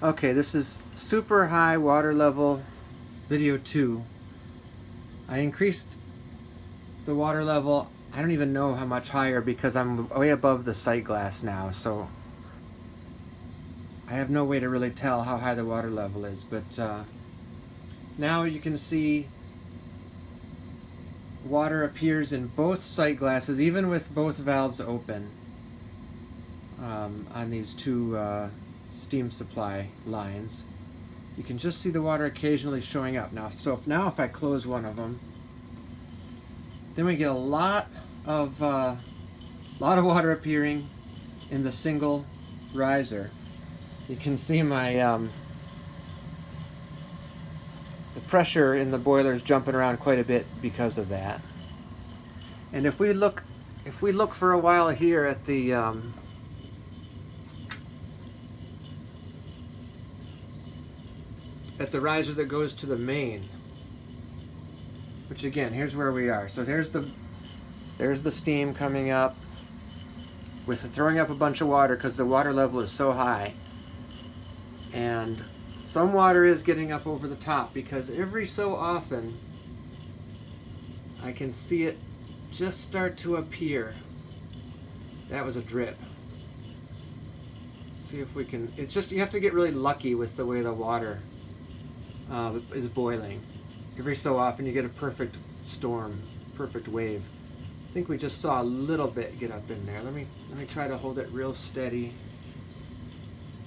Okay, this is super high water level video 2. I increased the water level, I don't even know how much higher because I'm way above the sight glass now, so I have no way to really tell how high the water level is, but now you can see water appears in both sight glasses, even with both valves open, on these two steam supply lines. You can just see the water occasionally showing up now. So if I close one of them, then we get a lot of water appearing in the single riser. You can see my the pressure in the boiler is jumping around quite a bit because of that. And if we look for a while here at the riser that goes to the main, which again, here's where we are. So there's the steam coming up with throwing up a bunch of water because the water level is so high. And some water is getting up over the top because every so often I can see it just start to appear. That was a drip. See if we can, it's just, you have to get really lucky with the way the water is boiling. Every so often you get a perfect storm, perfect wave. I think we just saw a little bit get up in there. Let me try to hold it real steady.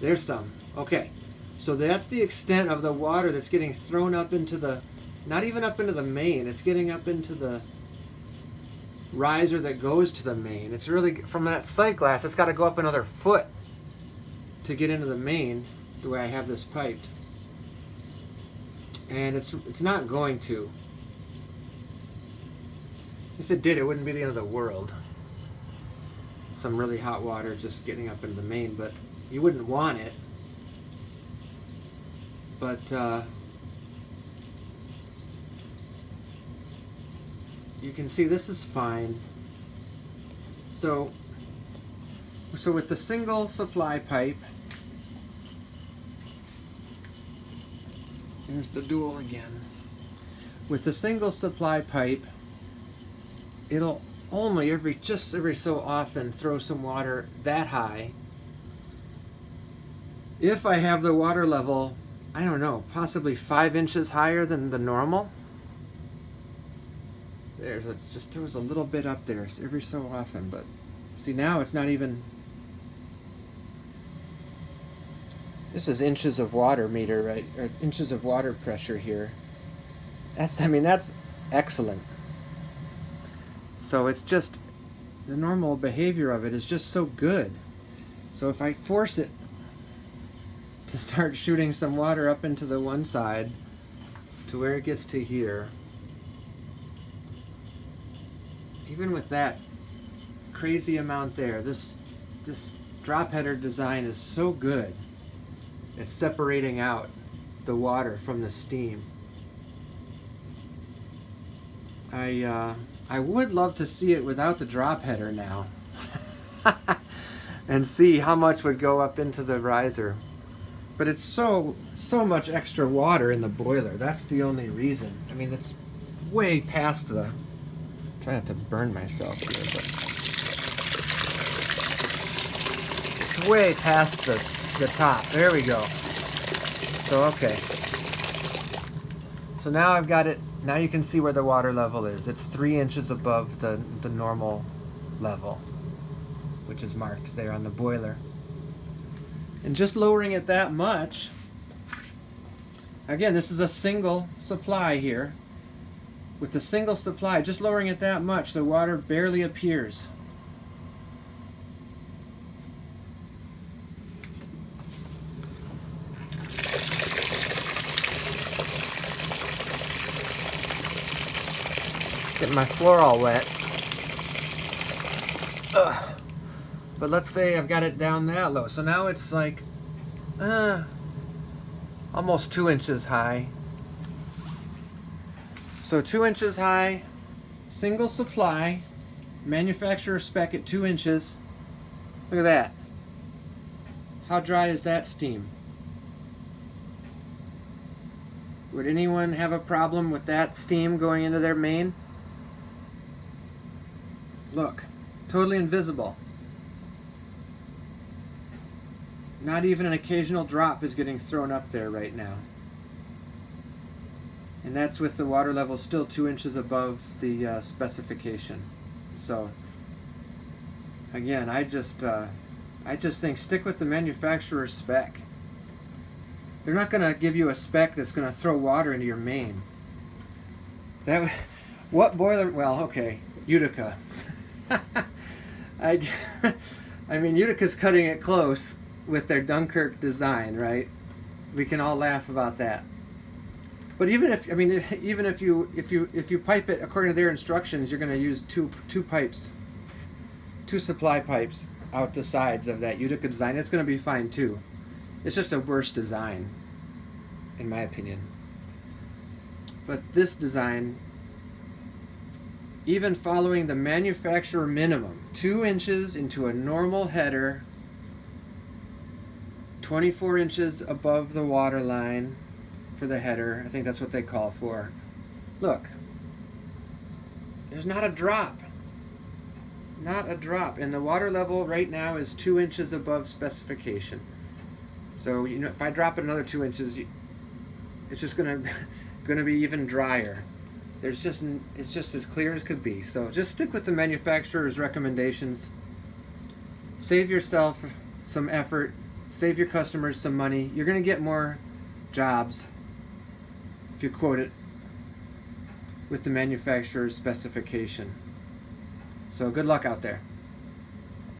There's some. Okay, so that's the extent of the water that's getting thrown up into the, not even up into the main, it's getting up into the riser that goes to the main. It's really, from that sight glass, it's got to go up another foot to get into the main the way I have this piped. And it's not going to. If it did, it wouldn't be the end of the world. Some really hot water just getting up into the main, but you wouldn't want it. But you can see this is fine. So with the single supply pipe, here's the dual again. With the single supply pipe, it'll only every so often throw some water that high. If I have the water level, I don't know, possibly 5 inches higher than the normal. There was a little bit up there every so often, but see now it's not even. This is inches of water meter, right? Or inches of water pressure here. That's excellent. So it's just, the normal behavior of it is just so good. So if I force it to start shooting some water up into the one side to where it gets to here, even with that crazy amount there, this drop header design is so good. It's separating out the water from the steam. I would love to see it without the drop header now and see how much would go up into the riser. But it's so much extra water in the boiler. That's the only reason. I mean, it's way past the, try not to burn myself here, but it's way past the top. There we go. So okay. So now I've got it. Now you can see where the water level is. It's 3 inches above the normal level, which is marked there on the boiler. And just lowering it that much, again, this is a single supply here. With the single supply, just lowering it that much, the water barely appears. Getting my floor all wet. Ugh. But let's say I've got it down that low. So now it's like almost 2 inches high. So 2 inches high, single supply, manufacturer spec at 2 inches. Look at that. How dry is that steam? Would anyone have a problem with that steam going into their main? Look, totally invisible. Not even an occasional drop is getting thrown up there right now. And that's with the water level still 2 inches above the specification. So, again, I just think stick with the manufacturer's spec. They're not going to give you a spec that's going to throw water into your main. What boiler? Well, okay, Utica. I mean, Utica's cutting it close with their Dunkirk design, right? We can all laugh about that. But even if you pipe it according to their instructions, you're going to use two pipes, 2 supply pipes out the sides of that Utica design. It's going to be fine too. It's just a worse design, in my opinion. But this design, even following the manufacturer minimum, 2 inches into a normal header, 24 inches above the water line for the header. I think that's what they call for. Look, there's not a drop. Not a drop. And the water level right now is 2 inches above specification. So, you know, if I drop it another 2 inches, it's just gonna be even drier. It's just as clear as could be. So just stick with the manufacturer's recommendations. Save yourself some effort. Save your customers some money. You're gonna get more jobs if you quote it with the manufacturer's specification. So good luck out there.